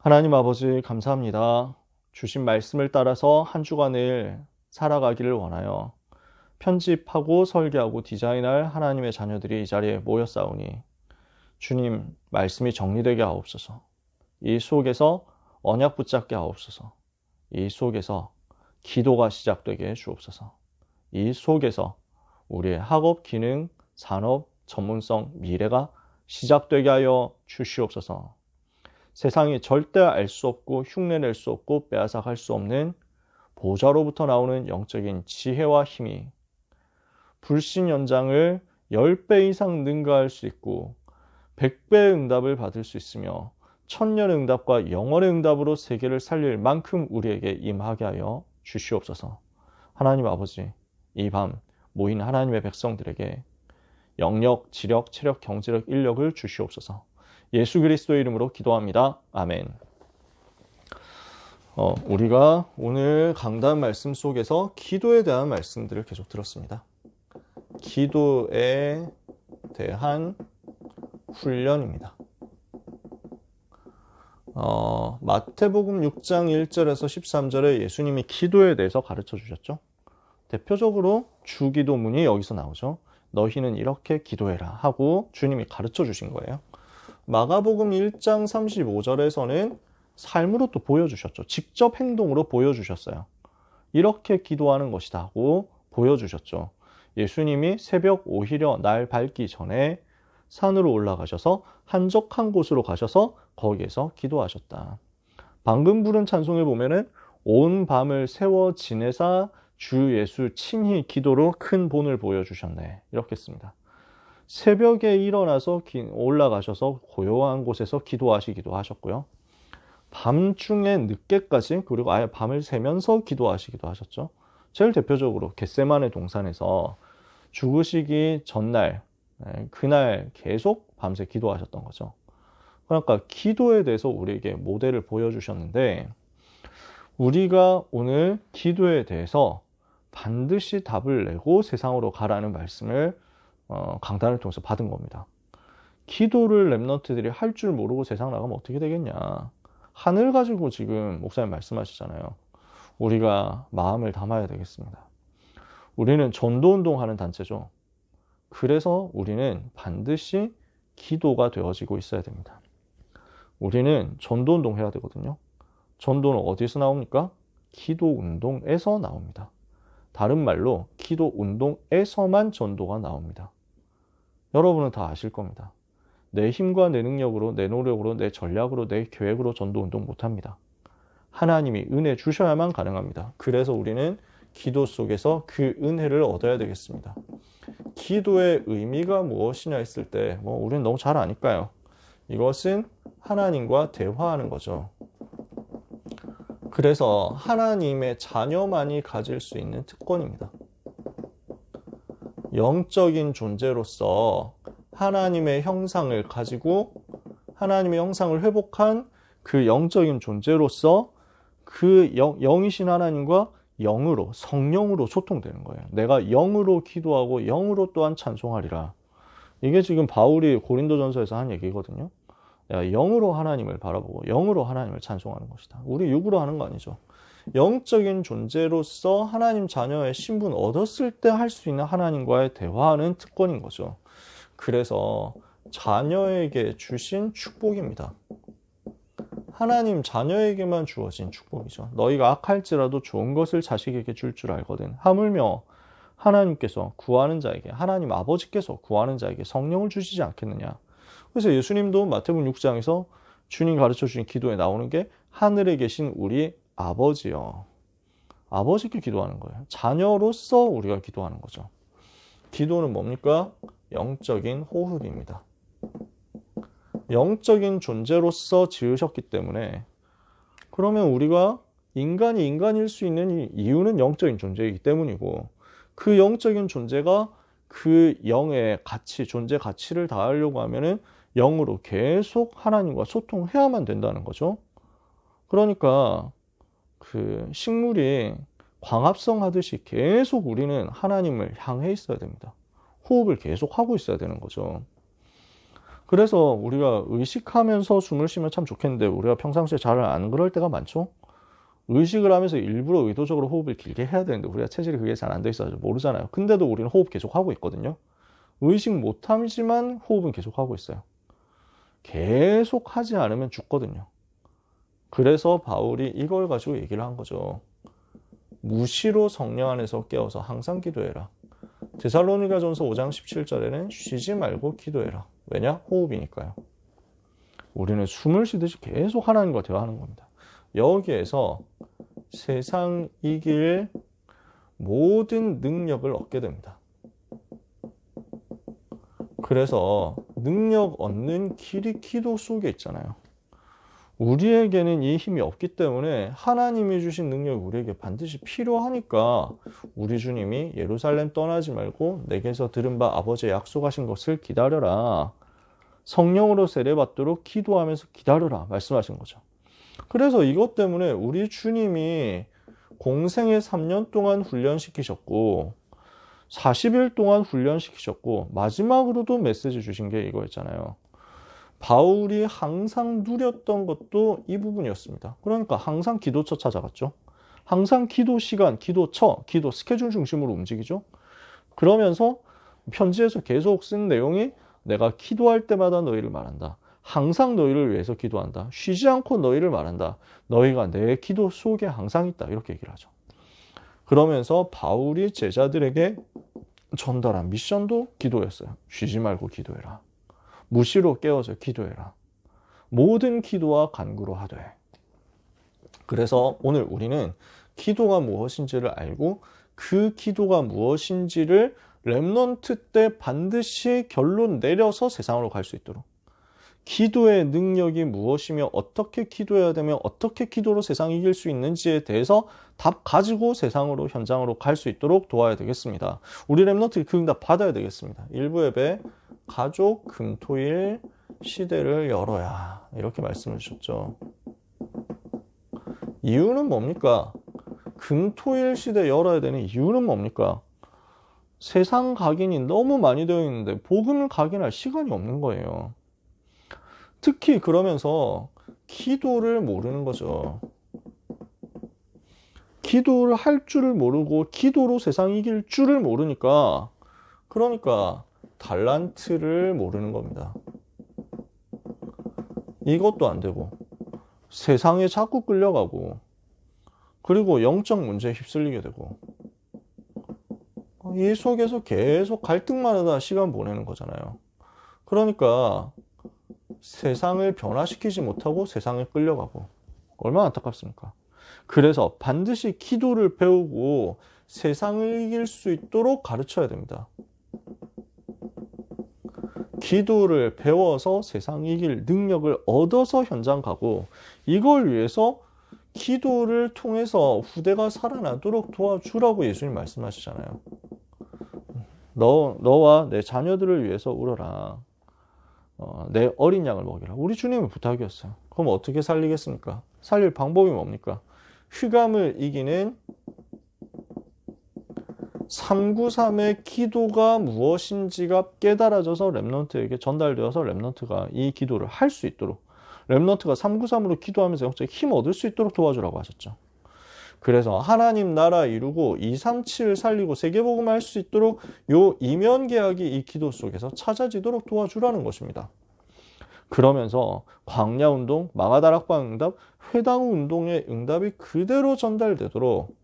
하나님 아버지 감사합니다. 주신 말씀을 따라서 한 주간을 살아가기를 원하여 편집하고 설계하고 디자인할 하나님의 자녀들이 이 자리에 모였사오니 주님 말씀이 정리되게 하옵소서. 이 속에서 언약 붙잡게 하옵소서. 이 속에서 기도가 시작되게 해 주옵소서. 이 속에서 우리의 학업, 기능, 산업, 전문성, 미래가 시작되게 하여 주시옵소서. 세상이 절대 알 수 없고 흉내낼 수 없고 빼앗아갈 수 없는 보좌로부터 나오는 영적인 지혜와 힘이 불신 연장을 10배 이상 능가할 수 있고 100배의 응답을 받을 수 있으며 천년의 응답과 영원의 응답으로 세계를 살릴 만큼 우리에게 임하게 하여 주시옵소서. 하나님 아버지, 이 밤 모인 하나님의 백성들에게 영력, 지력, 체력, 경제력, 인력을 주시옵소서. 예수 그리스도의 이름으로 기도합니다. 아멘. 우리가 오늘 강단 말씀 속에서 기도에 대한 말씀들을 계속 들었습니다. 기도에 대한 훈련입니다. 마태복음 6장 1절에서 13절에 예수님이 기도에 대해서 가르쳐 주셨죠. 대표적으로 주기도문이 여기서 나오죠. 너희는 이렇게 기도해라 하고 주님이 가르쳐 주신 거예요. 마가복음 1장 35절에서는 삶으로 또 보여주셨죠. 직접 행동으로 보여주셨어요. 이렇게 기도하는 것이다 하고 보여주셨죠. 예수님이 새벽 오히려 날 밝기 전에 산으로 올라가셔서 한적한 곳으로 가셔서 거기에서 기도하셨다. 방금 부른 찬송에 보면은 온 밤을 세워 지내사 주 예수 친히 기도로 큰 본을 보여주셨네. 이렇게 씁니다. 새벽에 일어나서 올라가셔서 고요한 곳에서 기도하시기도 하셨고요. 밤중에 늦게까지 그리고 아예 밤을 새면서 기도하시기도 하셨죠. 제일 대표적으로 겟세마네 동산에서 죽으시기 전날 그날 계속 밤새 기도하셨던 거죠. 그러니까 기도에 대해서 우리에게 모델을 보여주셨는데 우리가 오늘 기도에 대해서 반드시 답을 내고 세상으로 가라는 말씀을 강단을 통해서 받은 겁니다. 기도를 랩런트들이 할 줄 모르고 세상 나가면 어떻게 되겠냐. 하늘 가지고 지금 목사님 말씀하시잖아요. 우리가 마음을 담아야 되겠습니다. 우리는 전도운동하는 단체죠. 그래서 우리는 반드시 기도가 되어지고 있어야 됩니다. 우리는 전도운동 해야 되거든요. 전도는 어디서 나옵니까? 기도운동에서 나옵니다. 다른 말로 기도운동에서만 전도가 나옵니다. 여러분은 다 아실 겁니다. 내 힘과 내 능력으로, 내 노력으로, 내 전략으로, 내 계획으로 전도운동 못합니다. 하나님이 은혜 주셔야만 가능합니다. 그래서 우리는 기도 속에서 그 은혜를 얻어야 되겠습니다. 기도의 의미가 무엇이냐 했을 때 우리는 너무 잘 아니까요. 이것은 하나님과 대화하는 거죠. 그래서 하나님의 자녀만이 가질 수 있는 특권입니다. 영적인 존재로서 하나님의 형상을 가지고 하나님의 형상을 회복한 그 영적인 존재로서 그 영이신 하나님과 영으로, 성령으로 소통되는 거예요. 내가 영으로 기도하고 영으로 또한 찬송하리라. 이게 지금 바울이 고린도전서에서 한 얘기거든요. 내가 영으로 하나님을 바라보고 영으로 하나님을 찬송하는 것이다. 우리 육으로 하는 거 아니죠. 영적인 존재로서 하나님 자녀의 신분 얻었을 때 할 수 있는 하나님과의 대화하는 특권인 거죠. 그래서 자녀에게 주신 축복입니다. 하나님 자녀에게만 주어진 축복이죠. 너희가 악할지라도 좋은 것을 자식에게 줄 줄 알거든. 하물며 하나님께서 구하는 자에게, 하나님 아버지께서 구하는 자에게 성령을 주시지 않겠느냐. 그래서 예수님도 마태복음 6장에서 주님 가르쳐 주신 기도에 나오는 게 하늘에 계신 우리 아버지요. 아버지께 기도하는 거예요. 자녀로서 우리가 기도하는 거죠. 기도는 뭡니까? 영적인 호흡입니다. 영적인 존재로서 지으셨기 때문에 그러면 우리가 인간이 인간일 수 있는 이유는 영적인 존재이기 때문이고 그 영적인 존재가 그 영의 가치, 존재 가치를 다하려고 하면은 영으로 계속 하나님과 소통해야만 된다는 거죠. 그러니까 그 식물이 광합성 하듯이 계속 우리는 하나님을 향해 있어야 됩니다. 호흡을 계속 하고 있어야 되는 거죠. 그래서 우리가 의식하면서 숨을 쉬면 참 좋겠는데 우리가 평상시에 잘 안 그럴 때가 많죠. 의식을 하면서 일부러 의도적으로 호흡을 길게 해야 되는데 우리가 체질이 그게 잘 안 돼 있어서 모르잖아요. 근데도 우리는 호흡 계속 하고 있거든요. 의식 못하지만 호흡은 계속 하고 있어요. 계속 하지 않으면 죽거든요. 그래서 바울이 이걸 가지고 얘기를 한 거죠. 무시로 성령 안에서 깨어서 항상 기도해라. 데살로니가전서 5장 17절에는 쉬지 말고 기도해라. 왜냐? 호흡이니까요. 우리는 숨을 쉬듯이 계속 하나님과 대화하는 겁니다. 여기에서 세상 이길 모든 능력을 얻게 됩니다. 그래서 능력 얻는 길이 기도 속에 있잖아요. 우리에게는 이 힘이 없기 때문에 하나님이 주신 능력이 우리에게 반드시 필요하니까 우리 주님이 예루살렘 떠나지 말고 내게서 들은 바 아버지의 약속하신 것을 기다려라. 성령으로 세례받도록 기도하면서 기다려라 말씀하신 거죠. 그래서 이것 때문에 우리 주님이 공생애 3년 동안 훈련시키셨고 40일 동안 훈련시키셨고 마지막으로도 메시지 주신 게 이거였잖아요. 바울이 항상 누렸던 것도 이 부분이었습니다. 그러니까 항상 기도처 찾아갔죠. 항상 기도 시간, 기도처, 기도 스케줄 중심으로 움직이죠. 그러면서 편지에서 계속 쓴 내용이 내가 기도할 때마다 너희를 말한다. 항상 너희를 위해서 기도한다. 쉬지 않고 너희를 말한다. 너희가 내 기도 속에 항상 있다. 이렇게 얘기를 하죠. 그러면서 바울이 제자들에게 전달한 미션도 기도였어요. 쉬지 말고 기도해라. 무시로 깨어서 기도해라. 모든 기도와 간구로 하되. 그래서 오늘 우리는 기도가 무엇인지를 알고 그 기도가 무엇인지를 렘넌트 때 반드시 결론 내려서 세상으로 갈 수 있도록 기도의 능력이 무엇이며 어떻게 기도해야 되며 어떻게 기도로 세상 이길 수 있는지에 대해서 답 가지고 세상으로 현장으로 갈 수 있도록 도와야 되겠습니다. 우리 렘넌트 그 응답 받아야 되겠습니다. 일부 예배 가족 금토일 시대를 열어야 이렇게 말씀을 주셨죠. 이유는 뭡니까? 금토일 시대 열어야 되는 이유는 뭡니까? 세상 각인이 너무 많이 되어 있는데 복음을 각인할 시간이 없는 거예요. 특히 그러면서 기도를 모르는 거죠. 기도를 할 줄을 모르고 기도로 세상 이길 줄을 모르니까 그러니까 달란트를 모르는 겁니다. 이것도 안 되고 세상에 자꾸 끌려가고 그리고 영적 문제에 휩쓸리게 되고 이 속에서 계속 갈등만 하다 시간 보내는 거잖아요. 그러니까 세상을 변화시키지 못하고 세상에 끌려가고 얼마나 안타깝습니까? 그래서 반드시 기도를 배우고 세상을 이길 수 있도록 가르쳐야 됩니다. 기도를 배워서 세상 이길 능력을 얻어서 현장 가고 이걸 위해서 기도를 통해서 후대가 살아나도록 도와주라고 예수님 말씀하시잖아요. 너와 내 자녀들을 위해서 울어라. 내 어린 양을 먹이라. 우리 주님의 부탁이었어요. 그럼 어떻게 살리겠습니까? 살릴 방법이 뭡니까? 흑암을 이기는 393의 기도가 무엇인지가 깨달아져서 렘넌트에게 전달되어서 렘넌트가 이 기도를 할 수 있도록 렘넌트가 393으로 기도하면서 영적 힘 얻을 수 있도록 도와주라고 하셨죠. 그래서 하나님 나라 이루고 237 살리고 세계복음 할 수 있도록 요 이면 계약이 이 기도 속에서 찾아지도록 도와주라는 것입니다. 그러면서 광야운동, 마가다락방 응답, 회당 운동의 응답이 그대로 전달되도록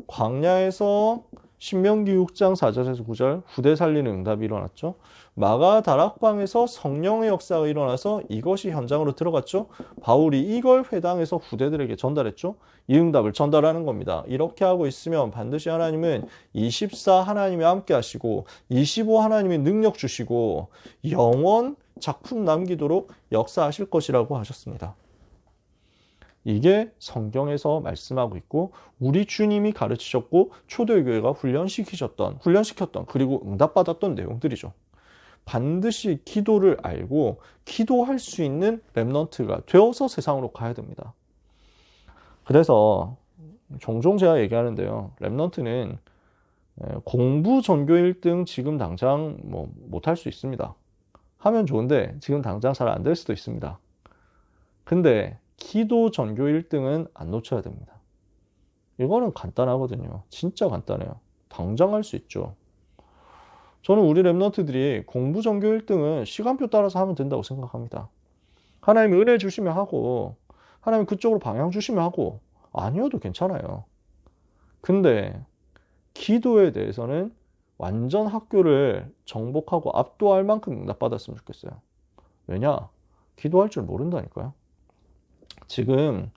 광야에서 신명기 6장 4절에서 9절 후대 살리는 응답이 일어났죠. 마가다락방에서 성령의 역사가 일어나서 이것이 현장으로 들어갔죠. 바울이 이걸 회당에서 후대들에게 전달했죠. 이 응답을 전달하는 겁니다. 이렇게 하고 있으면 반드시 하나님은 24 하나님이 함께 하시고 25 하나님이 능력 주시고 영원 작품 남기도록 역사하실 것이라고 하셨습니다. 이게 성경에서 말씀하고 있고 우리 주님이 가르치셨고 초대교회가 훈련시켰던 그리고 응답받았던 내용들이죠. 반드시 기도를 알고 기도할 수 있는 렘넌트가 되어서 세상으로 가야 됩니다. 그래서 종종 제가 얘기하는데요. 렘넌트는 공부 전교 1등 지금 당장 못할 수 있습니다. 하면 좋은데 지금 당장 잘 안 될 수도 있습니다. 근데 기도 전교 1등은 안 놓쳐야 됩니다. 이거는 간단하거든요. 진짜 간단해요. 당장 할 수 있죠. 저는 우리 랩런트들이 공부 전교 1등은 시간표 따라서 하면 된다고 생각합니다. 하나님이 은혜 주시면 하고 하나님 그쪽으로 방향 주시면 하고 아니어도 괜찮아요. 근데 기도에 대해서는 완전 학교를 정복하고 압도할 만큼 응답받았으면 좋겠어요. 왜냐? 기도할 줄 모른다니까요. 지금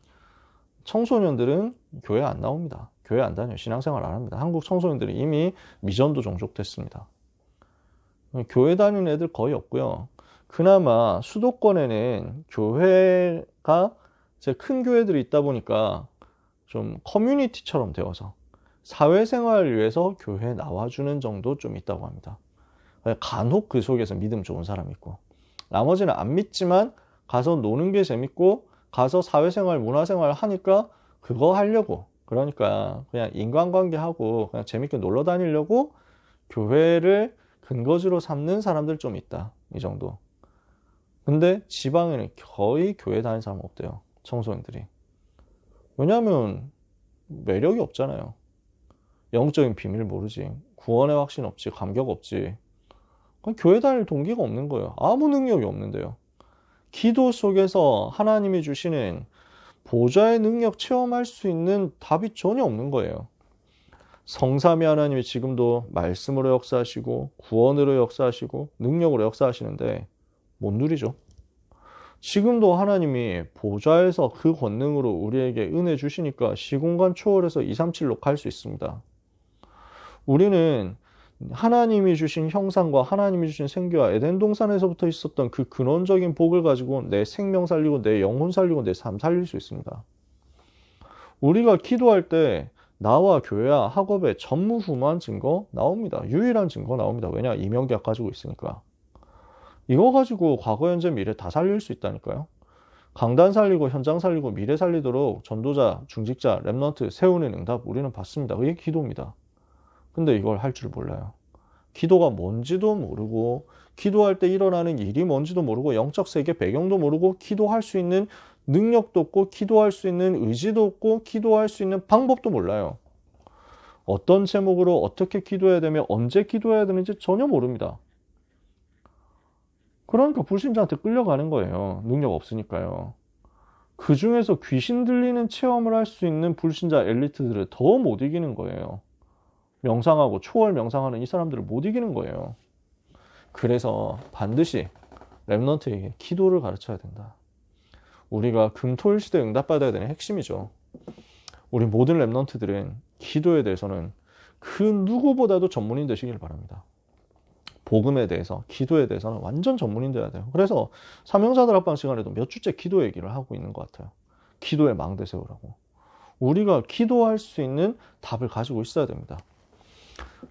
청소년들은 교회 안 나옵니다. 교회 안 다녀요. 신앙생활 안 합니다. 한국 청소년들이 이미 미전도 종족됐습니다. 교회 다니는 애들 거의 없고요. 그나마 수도권에는 교회가 제 큰 교회들이 있다 보니까 좀 커뮤니티처럼 되어서 사회생활을 위해서 교회에 나와주는 정도 좀 있다고 합니다. 간혹 그 속에서 믿음 좋은 사람 있고 나머지는 안 믿지만 가서 노는 게 재밌고 가서 사회생활, 문화생활 하니까 그거 하려고 그러니까 그냥 인간관계하고 그냥 재밌게 놀러 다니려고 교회를 근거지로 삼는 사람들 좀 있다. 이 정도. 근데 지방에는 거의 교회 다니는 사람 없대요. 청소년들이. 왜냐하면 매력이 없잖아요. 영적인 비밀을 모르지. 구원의 확신 없지. 감격 없지. 교회 다닐 동기가 없는 거예요. 아무 능력이 없는데요. 기도 속에서 하나님이 주시는 보좌의 능력 체험할 수 있는 답이 전혀 없는 거예요. 성삼위 하나님이 지금도 말씀으로 역사하시고 구원으로 역사하시고 능력으로 역사하시는데 못 누리죠. 지금도 하나님이 보좌에서 그 권능으로 우리에게 은혜 주시니까 시공간 초월해서 237로 갈 수 있습니다. 우리는 하나님이 주신 형상과 하나님이 주신 생기와 에덴 동산에서부터 있었던 그 근원적인 복을 가지고 내 생명 살리고 내 영혼 살리고 내 삶 살릴 수 있습니다. 우리가 기도할 때 나와 교회와 학업의 전무후무한 증거 나옵니다. 유일한 증거 나옵니다. 왜냐? 이명계약 가지고 있으니까. 이거 가지고 과거, 현재, 미래 다 살릴 수 있다니까요. 강단 살리고 현장 살리고 미래 살리도록 전도자, 중직자, 랩런트 세우는 응답 우리는 받습니다. 그게 기도입니다. 근데 이걸 할 줄 몰라요. 기도가 뭔지도 모르고 기도할 때 일어나는 일이 뭔지도 모르고 영적 세계 배경도 모르고 기도할 수 있는 능력도 없고 기도할 수 있는 의지도 없고 기도할 수 있는 방법도 몰라요. 어떤 제목으로 어떻게 기도해야 되며 언제 기도해야 되는지 전혀 모릅니다. 그러니까 불신자한테 끌려가는 거예요. 능력 없으니까요. 그 중에서 귀신 들리는 체험을 할 수 있는 불신자 엘리트들을 더 못 이기는 거예요. 명상하고 초월 명상하는 이 사람들을 못 이기는 거예요. 그래서 반드시 랩런트에게 기도를 가르쳐야 된다. 우리가 금토일 시대에 응답받아야 되는 핵심이죠. 우리 모든 랩런트들은 기도에 대해서는 그 누구보다도 전문인 되시길 바랍니다. 복음에 대해서, 기도에 대해서는 완전 전문인 돼야 돼요. 그래서 사명자들 합방 시간에도 몇 주째 기도 얘기를 하고 있는 것 같아요. 기도의 망대 세우라고. 우리가 기도할 수 있는 답을 가지고 있어야 됩니다.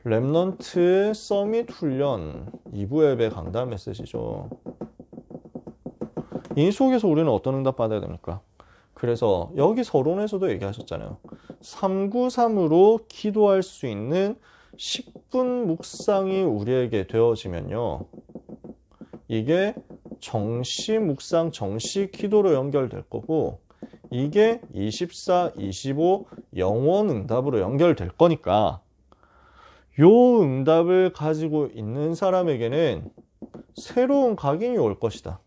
랩런트 서밋 훈련 2부 앱의 강단 메시지죠. 이 속에서 우리는 어떤 응답 받아야 됩니까? 그래서 여기 서론에서도 얘기하셨잖아요. 393으로 기도할 수 있는 10분 묵상이 우리에게 되어지면요. 이게 정시 묵상, 정시 기도로 연결될 거고 이게 24, 25 영원 응답으로 연결될 거니까 요 응답을 가지고 있는 사람에게는 새로운 각인이 올 것이다.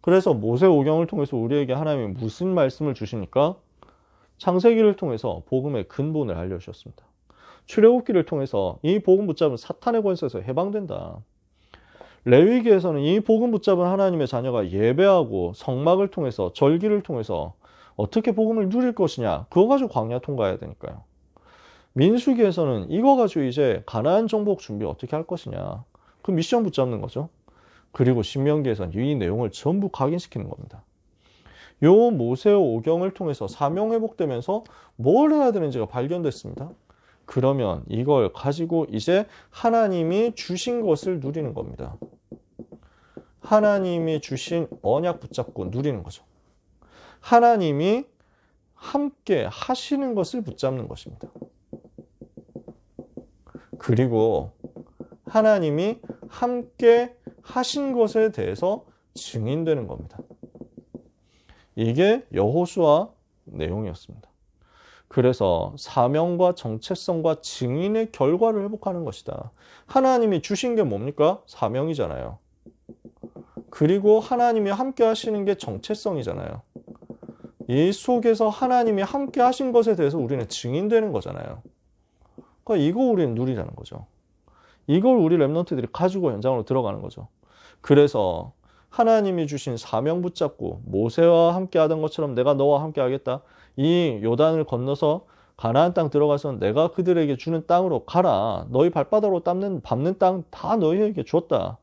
그래서 모세오경을 통해서 우리에게 하나님이 무슨 말씀을 주시니까 창세기를 통해서 복음의 근본을 알려주셨습니다. 출애굽기를 통해서 이 복음 붙잡은 사탄의 권세에서 해방된다. 레위기에서는 이 복음 붙잡은 하나님의 자녀가 예배하고 성막을 통해서 절기를 통해서 어떻게 복음을 누릴 것이냐 그거 가지고 광야 통과해야 되니까요. 민수기에서는 이거 가지고 이제 가나안 정복 준비 어떻게 할 것이냐 그 미션 붙잡는 거죠. 그리고 신명기에서는 이 내용을 전부 각인시키는 겁니다. 요 모세오경을 통해서 사명 회복되면서 뭘 해야 되는지가 발견됐습니다. 그러면 이걸 가지고 이제 하나님이 주신 것을 누리는 겁니다. 하나님이 주신 언약 붙잡고 누리는 거죠. 하나님이 함께 하시는 것을 붙잡는 것입니다. 그리고 하나님이 함께 하신 것에 대해서 증인되는 겁니다. 이게 여호수아 내용이었습니다. 그래서 사명과 정체성과 증인의 결과를 회복하는 것이다. 하나님이 주신 게 뭡니까? 사명이잖아요. 그리고 하나님이 함께 하시는 게 정체성이잖아요. 이 속에서 하나님이 함께 하신 것에 대해서 우리는 증인되는 거잖아요. 그러니까 이거 우리는 누리라는 거죠. 이걸 우리 랩런트들이 가지고 현장으로 들어가는 거죠. 그래서 하나님이 주신 사명 붙잡고 모세와 함께 하던 것처럼 내가 너와 함께 하겠다. 이 요단을 건너서 가나안 땅 들어가서 내가 그들에게 주는 땅으로 가라. 너희 발바닥으로 밟는 땅 다 너희에게 줬다.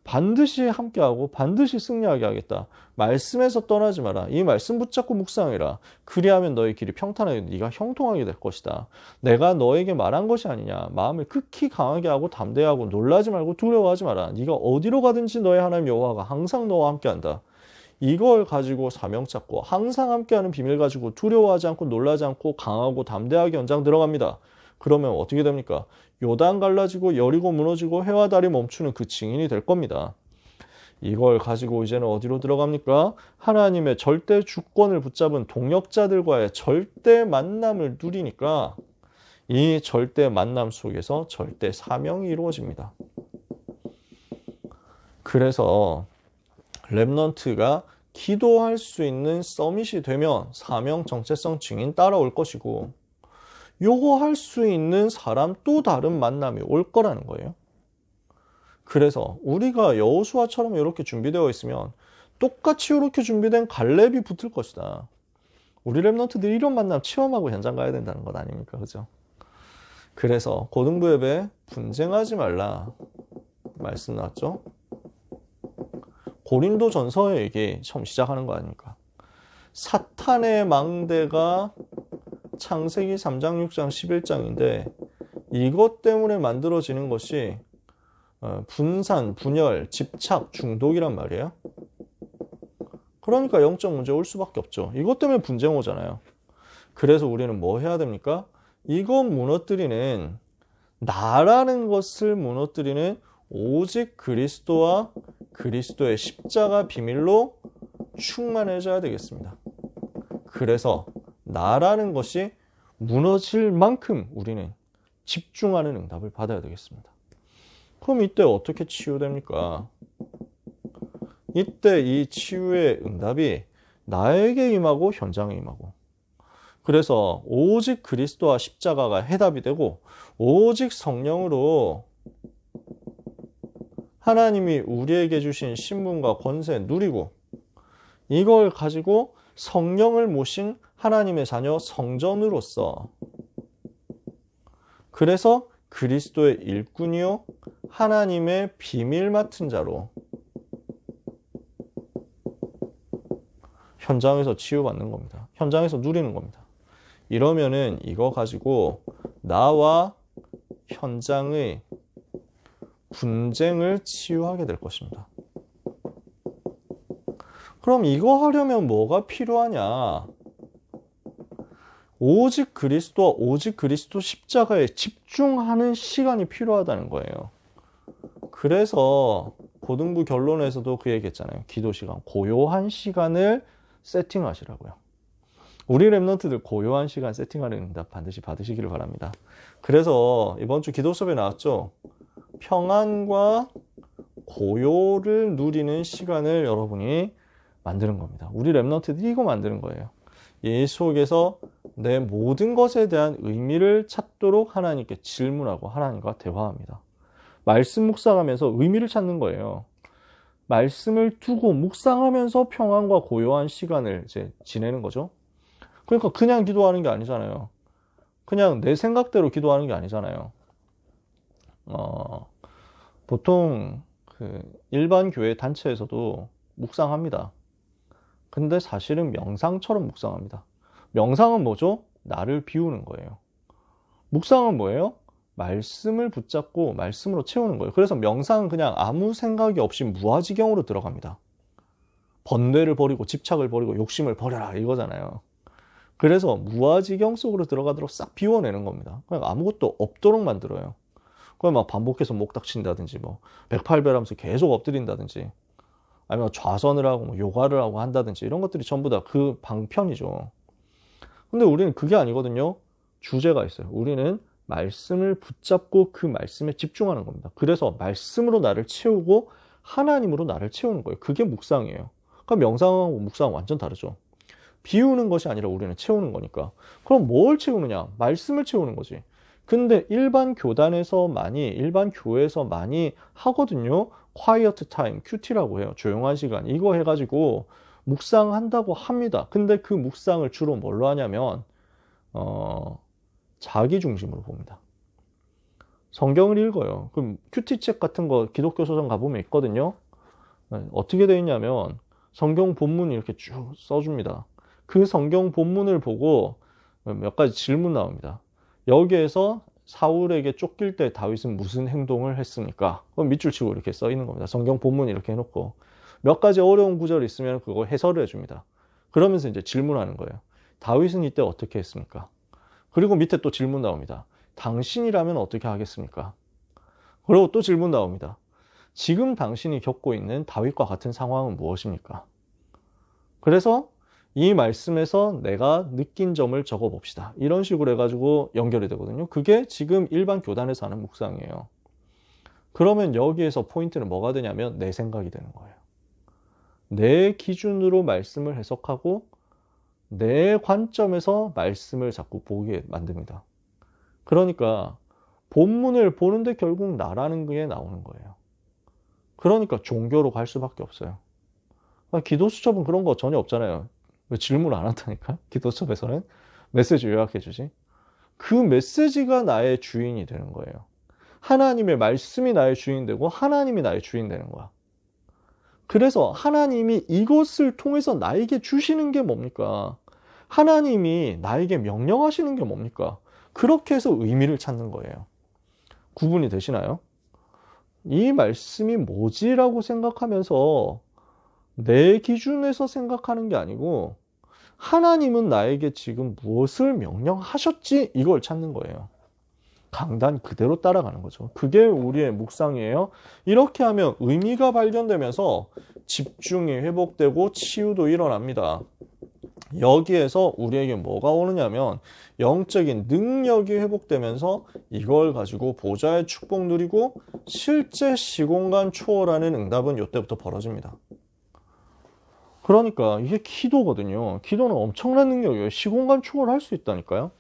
반드시 함께하고 반드시 승리하게 하겠다. 말씀에서 떠나지 마라. 이 말씀 붙잡고 묵상해라. 그리하면 너의 길이 평탄하게 네가 형통하게 될 것이다. 내가 너에게 말한 것이 아니냐. 마음을 극히 강하게 하고 담대하고 놀라지 말고 두려워하지 마라. 네가 어디로 가든지 너의 하나님 여호와가 항상 너와 함께한다. 이걸 가지고 사명 찾고 항상 함께하는 비밀 가지고 두려워하지 않고 놀라지 않고 강하고 담대하게 현장 들어갑니다. 그러면 어떻게 됩니까? 요단 갈라지고 여리고 무너지고 해와 달이 멈추는 그 증인이 될 겁니다. 이걸 가지고 이제는 어디로 들어갑니까? 하나님의 절대 주권을 붙잡은 동역자들과의 절대 만남을 누리니까 이 절대 만남 속에서 절대 사명이 이루어집니다. 그래서 랩넌트가 기도할 수 있는 서밋이 되면 사명, 정체성, 증인 따라올 것이고 요거 할 수 있는 사람 또 다른 만남이 올 거라는 거예요. 그래서 우리가 여호수아처럼 이렇게 준비되어 있으면 똑같이 이렇게 준비된 갈렙이 붙을 것이다. 우리 랩런트들이 이런 만남 체험하고 현장 가야 된다는 것 아닙니까? 그죠? 그래서 고등부 예배 분쟁하지 말라 말씀 나왔죠? 고린도 전서의 얘기 처음 시작하는 거 아닙니까? 사탄의 망대가 창세기 3장, 6장, 11장인데 이것 때문에 만들어지는 것이 분산, 분열, 집착, 중독이란 말이에요. 그러니까 영적 문제 올 수밖에 없죠. 이것 때문에 분쟁 오잖아요. 그래서 우리는 뭐 해야 됩니까? 이것 무너뜨리는 나라는 것을 무너뜨리는 오직 그리스도와 그리스도의 십자가 비밀로 충만해져야 되겠습니다. 그래서 나라는 것이 무너질 만큼 우리는 집중하는 응답을 받아야 되겠습니다. 그럼 이때 어떻게 치유됩니까? 이때 이 치유의 응답이 나에게 임하고 현장에 임하고 그래서 오직 그리스도와 십자가가 해답이 되고 오직 성령으로 하나님이 우리에게 주신 신분과 권세 누리고 이걸 가지고 성령을 모신 하나님의 자녀 성전으로서 그래서 그리스도의 일꾼이요 하나님의 비밀 맡은 자로 현장에서 치유받는 겁니다. 현장에서 누리는 겁니다. 이러면은 이거 가지고 나와 현장의 분쟁을 치유하게 될 것입니다. 그럼 이거 하려면 뭐가 필요하냐? 오직 그리스도와 오직 그리스도 십자가에 집중하는 시간이 필요하다는 거예요. 그래서 고등부 결론에서도 그 얘기했잖아요. 기도 시간, 고요한 시간을 세팅하시라고요. 우리 랩런트들 고요한 시간 세팅하는 응답 반드시 받으시기를 바랍니다. 그래서 이번 주 기도 수업에 나왔죠. 평안과 고요를 누리는 시간을 여러분이 만드는 겁니다. 우리 랩런트들이 이거 만드는 거예요. 이 속에서 내 모든 것에 대한 의미를 찾도록 하나님께 질문하고 하나님과 대화합니다. 말씀 묵상하면서 의미를 찾는 거예요. 말씀을 두고 묵상하면서 평안과 고요한 시간을 이제 지내는 거죠. 그러니까 그냥 기도하는 게 아니잖아요. 그냥 내 생각대로 기도하는 게 아니잖아요. 보통 그 일반 교회 단체에서도 묵상합니다. 근데 사실은 명상처럼 묵상합니다. 명상은 뭐죠? 나를 비우는 거예요. 묵상은 뭐예요? 말씀을 붙잡고 말씀으로 채우는 거예요. 그래서 명상은 그냥 아무 생각이 없이 무아지경으로 들어갑니다. 번뇌를 버리고 집착을 버리고 욕심을 버려라 이거잖아요. 그래서 무아지경 속으로 들어가도록 싹 비워내는 겁니다. 그냥 아무것도 없도록 만들어요. 그걸 막 반복해서 목 닥친다든지, 뭐, 108배 하면서 계속 엎드린다든지, 아니면 좌선을 하고, 뭐 요가를 하고 한다든지, 이런 것들이 전부 다 그 방편이죠. 근데 우리는 그게 아니거든요. 주제가 있어요. 우리는 말씀을 붙잡고 그 말씀에 집중하는 겁니다. 그래서 말씀으로 나를 채우고 하나님으로 나를 채우는 거예요. 그게 묵상이에요. 그러니까 명상하고 묵상은 완전 다르죠. 비우는 것이 아니라 우리는 채우는 거니까. 그럼 뭘 채우느냐? 말씀을 채우는 거지. 근데 일반 교단에서 많이, 일반 교회에서 많이 하거든요. quiet time, QT라고 해요. 조용한 시간. 이거 해가지고 묵상한다고 합니다. 근데 그 묵상을 주로 뭘로 하냐면, 자기 중심으로 봅니다. 성경을 읽어요. 그럼 큐티책 같은 거 기독교 서점 가보면 있거든요. 어떻게 되어 있냐면 성경 본문 이렇게 쭉 써줍니다. 그 성경 본문을 보고 몇 가지 질문 나옵니다. 여기에서 사울에게 쫓길 때 다윗은 무슨 행동을 했습니까? 그럼 밑줄 치고 이렇게 써 있는 겁니다. 성경 본문 이렇게 해놓고 몇 가지 어려운 구절이 있으면 그거 해설을 해줍니다. 그러면서 이제 질문하는 거예요. 다윗은 이때 어떻게 했습니까? 그리고 밑에 또 질문 나옵니다. 당신이라면 어떻게 하겠습니까? 그리고 또 질문 나옵니다. 지금 당신이 겪고 있는 다윗과 같은 상황은 무엇입니까? 그래서 이 말씀에서 내가 느낀 점을 적어 봅시다. 이런 식으로 해가지고 연결이 되거든요. 그게 지금 일반 교단에서 하는 묵상이에요. 그러면 여기에서 포인트는 뭐가 되냐면 내 생각이 되는 거예요. 내 기준으로 말씀을 해석하고 내 관점에서 말씀을 자꾸 보게 만듭니다. 그러니까 본문을 보는데 결국 나라는 게 나오는 거예요. 그러니까 종교로 갈 수밖에 없어요. 기도 수첩은 그런 거 전혀 없잖아요. 왜 질문 안 한다니까? 기도 수첩에서는 메시지 요약해 주지. 그 메시지가 나의 주인이 되는 거예요. 하나님의 말씀이 나의 주인 되고 하나님이 나의 주인 되는 거야. 그래서 하나님이 이것을 통해서 나에게 주시는 게 뭡니까? 하나님이 나에게 명령하시는 게 뭡니까? 그렇게 해서 의미를 찾는 거예요. 구분이 되시나요? 이 말씀이 뭐지라고 생각하면서 내 기준에서 생각하는 게 아니고 하나님은 나에게 지금 무엇을 명령하셨지? 이걸 찾는 거예요. 강단 그대로 따라가는 거죠. 그게 우리의 묵상이에요. 이렇게 하면 의미가 발견되면서 집중이 회복되고 치유도 일어납니다. 여기에서 우리에게 뭐가 오느냐면 영적인 능력이 회복되면서 이걸 가지고 보좌의 축복 누리고 실제 시공간 초월하는 응답은 이때부터 벌어집니다. 그러니까 이게 기도거든요. 기도는 엄청난 능력이에요. 시공간 초월할 수 있다니까요.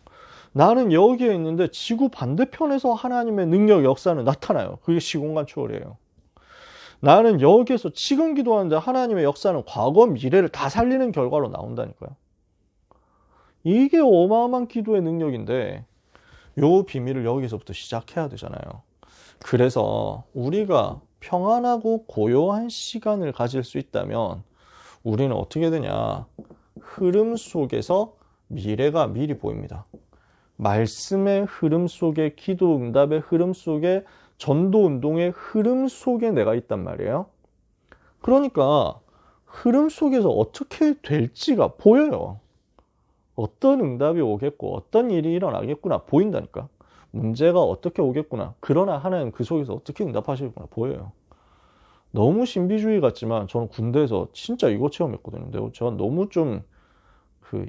나는 여기에 있는데 지구 반대편에서 하나님의 능력 역사는 나타나요. 그게 시공간 초월이에요. 나는 여기에서 지금 기도하는데 하나님의 역사는 과거 미래를 다 살리는 결과로 나온다니까요. 이게 어마어마한 기도의 능력인데 요 비밀을 여기서부터 시작해야 되잖아요. 그래서 우리가 평안하고 고요한 시간을 가질 수 있다면 우리는 어떻게 되냐? 흐름 속에서 미래가 미리 보입니다. 말씀의 흐름 속에, 기도 응답의 흐름 속에, 전도 운동의 흐름 속에 내가 있단 말이에요. 그러니까 흐름 속에서 어떻게 될지가 보여요. 어떤 응답이 오겠고 어떤 일이 일어나겠구나 보인다니까. 문제가 어떻게 오겠구나. 그러나 하나님 그 속에서 어떻게 응답하시겠구나 보여요. 너무 신비주의 같지만 저는 군대에서 진짜 이거 체험했거든요. 근데 저는 너무 좀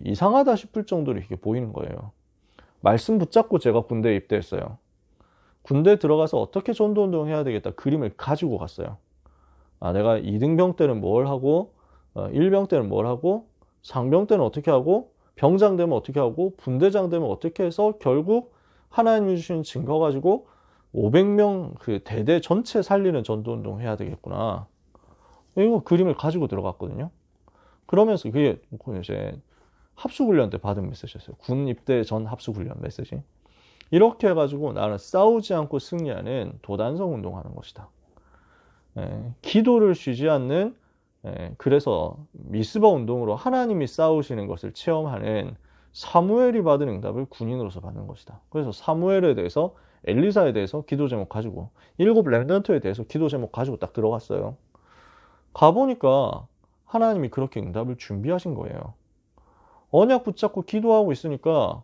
이상하다 싶을 정도로 이게 보이는 거예요. 말씀 붙잡고 제가 군대에 입대했어요. 군대 들어가서 어떻게 전도운동 해야 되겠다 그림을 가지고 갔어요. 내가 2등병 때는 뭘 하고 1병 때는 뭘 하고 상병 때는 어떻게 하고 병장 되면 어떻게 하고 분대장 되면 어떻게 해서 결국 하나님이 주신 증거 가지고 500명 그 대대 전체 살리는 전도운동 해야 되겠구나. 이거 그림을 가지고 들어갔거든요. 그러면서 그게 이제 합수훈련 때 받은 메시지였어요. 군 입대 전 합수훈련 메시지. 이렇게 해가지고 나는 싸우지 않고 승리하는 도단성 운동하는 것이다. 기도를 쉬지 않는 그래서 미스바 운동으로 하나님이 싸우시는 것을 체험하는 사무엘이 받은 응답을 군인으로서 받는 것이다. 그래서 사무엘에 대해서 엘리사에 대해서 기도 제목 가지고 7 렘넌트에 대해서 기도 제목 가지고 딱 들어갔어요. 가보니까 하나님이 그렇게 응답을 준비하신 거예요. 언약 붙잡고 기도하고 있으니까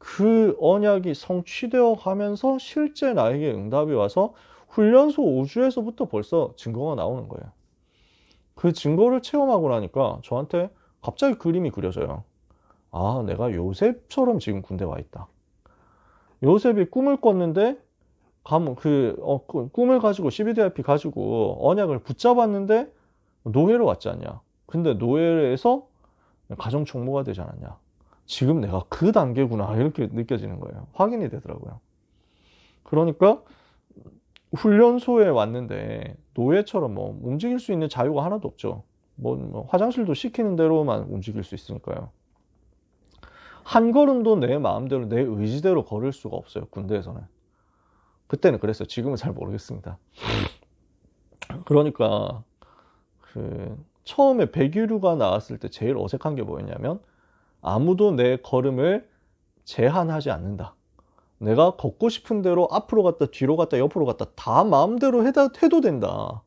그 언약이 성취되어 가면서 실제 나에게 응답이 와서 훈련소 5주에서부터 벌써 증거가 나오는 거예요. 그 증거를 체험하고 나니까 저한테 갑자기 그림이 그려져요. 아, 내가 요셉처럼 지금 군대 와 있다. 요셉이 꿈을 꿨는데 꿈을 가지고 CBDIP 가지고 언약을 붙잡았는데 노예로 왔지 않냐. 근데 노예에서 가정총무가 되지 않았냐. 지금 내가 그 단계구나 이렇게 느껴지는 거예요. 확인이 되더라고요. 그러니까 훈련소에 왔는데 노예처럼 뭐 움직일 수 있는 자유가 하나도 없죠. 뭐 화장실도 시키는 대로만 움직일 수 있으니까요. 한 걸음도 내 마음대로 내 의지대로 걸을 수가 없어요. 군대에서는. 그때는 그랬어요. 지금은 잘 모르겠습니다. 그러니까 처음에 백유류가 나왔을 때 제일 어색한 게 뭐였냐면 아무도 내 걸음을 제한하지 않는다. 내가 걷고 싶은 대로 앞으로 갔다 뒤로 갔다 옆으로 갔다 다 마음대로 해도 된다.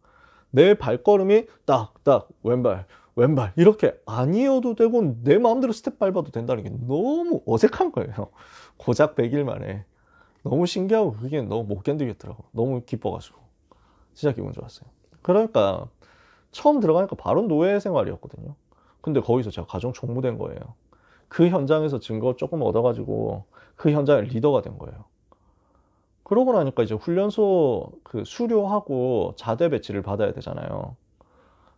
내 발걸음이 딱딱 왼발 왼발 이렇게 아니어도 되고 내 마음대로 스텝 밟아도 된다는 게 너무 어색한 거예요. 고작 100일 만에. 너무 신기하고 그게 너무 못 견디겠더라고. 너무 기뻐가지고 진짜 기분 좋았어요. 그러니까 처음 들어가니까 바로 노예 생활이었거든요. 근데 거기서 제가 가정 총무된 거예요. 그 현장에서 증거 조금 얻어가지고 그 현장의 리더가 된 거예요. 그러고 나니까 이제 훈련소 수료하고 자대 배치를 받아야 되잖아요.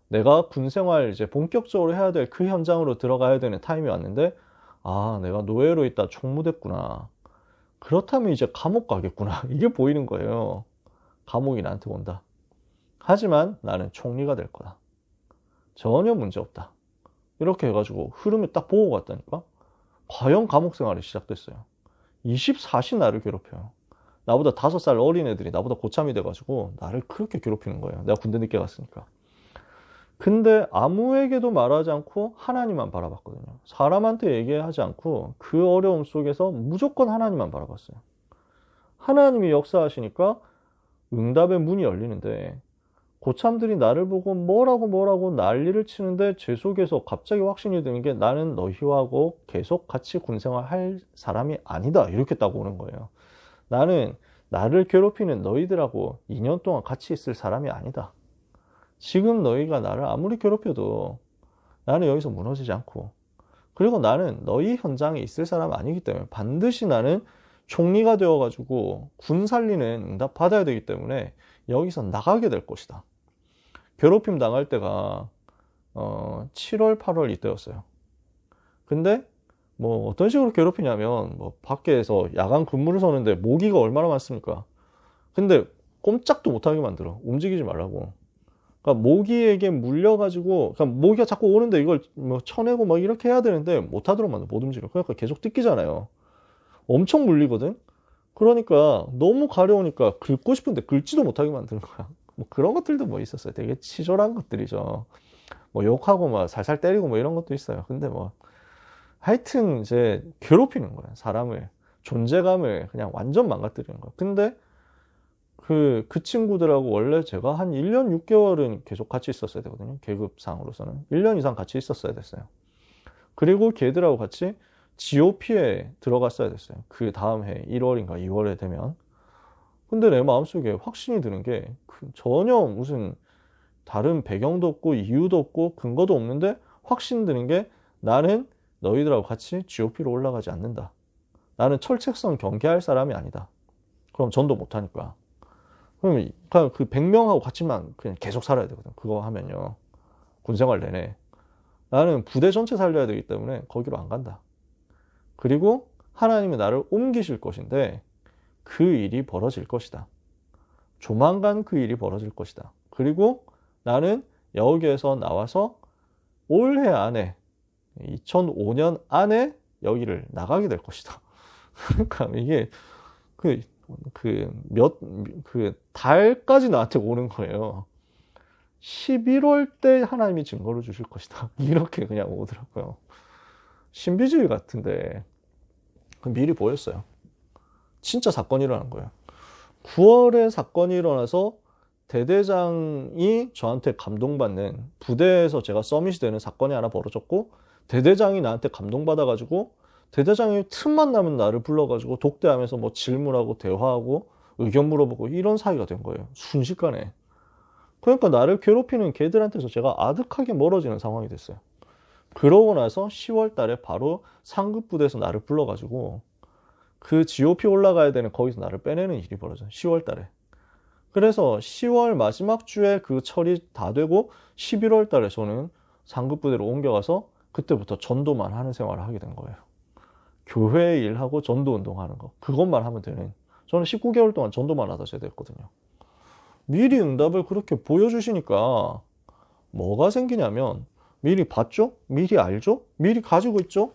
내가 군 생활 이제 본격적으로 해야 될 그 현장으로 들어가야 되는 타임이 왔는데 아, 내가 노예로 있다 총무됐구나. 그렇다면 이제 감옥 가겠구나. 이게 보이는 거예요. 감옥이 나한테 온다. 하지만 나는 총리가 될 거다. 전혀 문제 없다. 이렇게 해가지고 흐름을 딱 보고 갔다니까 과연 감옥 생활이 시작됐어요. 24시 나를 괴롭혀요. 나보다 5살 어린 애들이 나보다 고참이 돼가지고 나를 그렇게 괴롭히는 거예요. 내가 군대 늦게 갔으니까. 근데 아무에게도 말하지 않고 하나님만 바라봤거든요. 사람한테 얘기하지 않고 그 어려움 속에서 무조건 하나님만 바라봤어요. 하나님이 역사하시니까 응답의 문이 열리는데 고참들이 나를 보고 뭐라고 난리를 치는데 제 속에서 갑자기 확신이 드는 게 나는 너희하고 계속 같이 군생활 할 사람이 아니다. 이렇게 딱 오는 거예요. 나는 나를 괴롭히는 너희들하고 2년 동안 같이 있을 사람이 아니다. 지금 너희가 나를 아무리 괴롭혀도 나는 여기서 무너지지 않고 그리고 나는 너희 현장에 있을 사람 아니기 때문에 반드시 나는 총리가 되어가지고 군 살리는 응답 받아야 되기 때문에 여기서 나가게 될 것이다. 괴롭힘 당할 때가 7월, 8월 이때였어요. 근데 뭐 어떤 식으로 괴롭히냐면 뭐 밖에서 야간 근무를 서는데 모기가 얼마나 많습니까? 근데 꼼짝도 못하게 만들어. 움직이지 말라고. 그러니까 모기에게 물려가지고 그러니까 모기가 자꾸 오는데 이걸 뭐 쳐내고 막 이렇게 해야 되는데 못하도록 만들어. 못 움직여. 그러니까 계속 뜯기잖아요. 엄청 물리거든. 그러니까 너무 가려우니까 긁고 싶은데 긁지도 못하게 만드는 거야. 뭐 그런 것들도 뭐 있었어요. 되게 치졸한 것들이죠. 뭐 욕하고 막 살살 때리고 뭐 이런 것도 있어요. 근데 뭐 하여튼 이제 괴롭히는 거예요. 사람을 존재감을 그냥 완전 망가뜨리는 거예요. 근데 그 친구들하고 원래 제가 한 1년 6개월은 계속 같이 있었어야 되거든요. 계급상으로서는 1년 이상 같이 있었어야 됐어요. 그리고 걔들하고 같이 GOP에 들어갔어야 됐어요. 그 다음 해 1월인가 2월에 되면. 근데 내 마음속에 확신이 드는 게 전혀 무슨 다른 배경도 없고 이유도 없고 근거도 없는데 확신 드는 게 나는 너희들하고 같이 GOP로 올라가지 않는다. 나는 철책선 경계할 사람이 아니다. 그럼 전도 못하니까. 그럼 그 100명하고 같이만 그냥 계속 살아야 되거든. 그거 하면요. 군생활 내내. 나는 부대 전체 살려야 되기 때문에 거기로 안 간다. 그리고 하나님이 나를 옮기실 것인데 그 일이 벌어질 것이다. 조만간 그 일이 벌어질 것이다. 그리고 나는 여기에서 나와서 올해 안에 2005년 안에 여기를 나가게 될 것이다. 그러니까 이게 달까지 나한테 오는 거예요. 11월 때 하나님이 증거를 주실 것이다. 이렇게 그냥 오더라고요. 신비주의 같은데 미리 보였어요. 진짜 사건이 일어난 거예요. 9월에 사건이 일어나서 대대장이 저한테 감동받는 부대에서 제가 서밋이 되는 사건이 하나 벌어졌고 대대장이 나한테 감동받아가지고 대대장이 틈만 나면 나를 불러가지고 독대하면서 뭐 질문하고 대화하고 의견 물어보고 이런 사이가 된 거예요. 순식간에. 그러니까 나를 괴롭히는 걔들한테서 제가 아득하게 멀어지는 상황이 됐어요. 그러고 나서 10월 달에 바로 상급 부대에서 나를 불러가지고 그 GOP 올라가야 되는 거기서 나를 빼내는 일이 벌어져요. 10월 달에. 그래서 10월 마지막 주에 그 처리 다 되고 11월 달에 저는 상급 부대로 옮겨가서 그때부터 전도만 하는 생활을 하게 된 거예요. 교회 일하고 전도 운동하는 거. 그것만 하면 되는. 저는 19개월 동안 전도만 하다 제대했거든요. 미리 응답을 그렇게 보여주시니까 뭐가 생기냐면 미리 봤죠? 미리 알죠? 미리 가지고 있죠?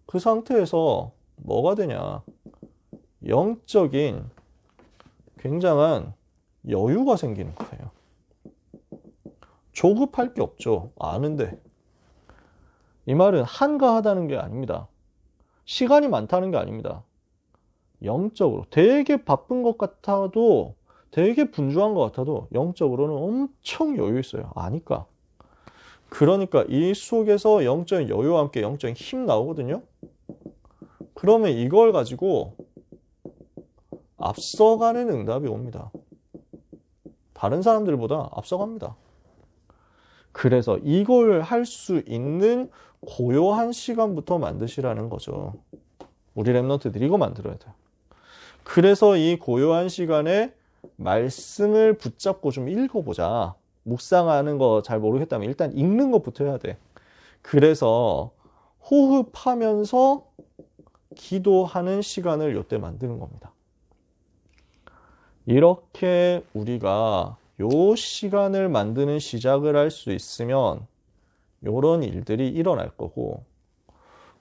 그 상태에서 뭐가 되냐? 영적인 굉장한 여유가 생기는 거예요. 조급할 게 없죠. 아는데. 이 말은 한가하다는 게 아닙니다. 시간이 많다는 게 아닙니다. 영적으로 되게 바쁜 것 같아도 되게 분주한 것 같아도 영적으로는 엄청 여유 있어요. 아니까. 그러니까 이 속에서 영적인 여유와 함께 영적인 힘 나오거든요. 그러면 이걸 가지고 앞서가는 응답이 옵니다. 다른 사람들보다 앞서갑니다. 그래서 이걸 할 수 있는 고요한 시간부터 만드시라는 거죠. 우리 랩런트들이 이거 만들어야 돼요. 그래서 이 고요한 시간에 말씀을 붙잡고 좀 읽어보자. 묵상하는 거 잘 모르겠다면 일단 읽는 것부터 해야 돼. 그래서 호흡하면서 기도하는 시간을 이때 만드는 겁니다. 이렇게 우리가 요 시간을 만드는 시작을 할 수 있으면 요런 일들이 일어날 거고,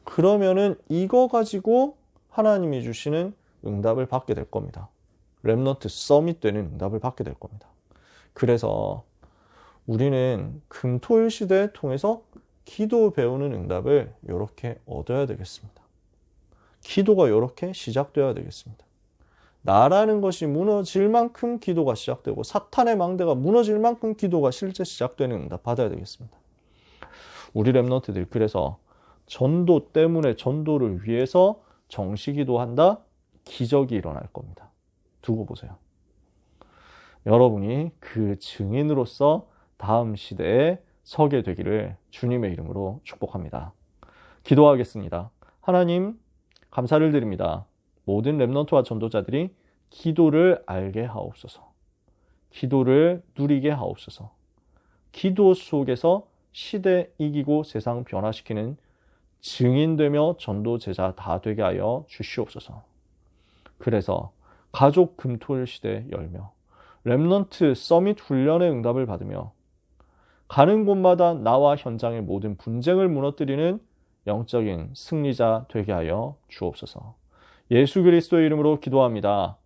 그러면은 이거 가지고 하나님이 주시는 응답을 받게 될 겁니다. 랩넌트 서밋 되는 응답을 받게 될 겁니다. 그래서 우리는 금토일 시대를 통해서 기도 배우는 응답을 이렇게 얻어야 되겠습니다. 기도가 이렇게 시작되어야 되겠습니다. 나라는 것이 무너질 만큼 기도가 시작되고 사탄의 망대가 무너질 만큼 기도가 실제 시작되는 응답 받아야 되겠습니다. 우리 랩런트들 그래서 전도 때문에 전도를 위해서 정시기도한다? 기적이 일어날 겁니다. 두고 보세요. 여러분이 그 증인으로서 다음 시대에 서게 되기를 주님의 이름으로 축복합니다. 기도하겠습니다. 하나님 감사를 드립니다. 모든 랩넌트와 전도자들이 기도를 알게 하옵소서. 기도를 누리게 하옵소서. 기도 속에서 시대 이기고 세상 변화시키는 증인되며 전도 제자 다 되게 하여 주시옵소서. 그래서 가족 금토일 시대 열며 랩넌트 서밋 훈련의 응답을 받으며 가는 곳마다 나와 현장의 모든 분쟁을 무너뜨리는 영적인 승리자 되게 하여 주옵소서. 예수 그리스도의 이름으로 기도합니다.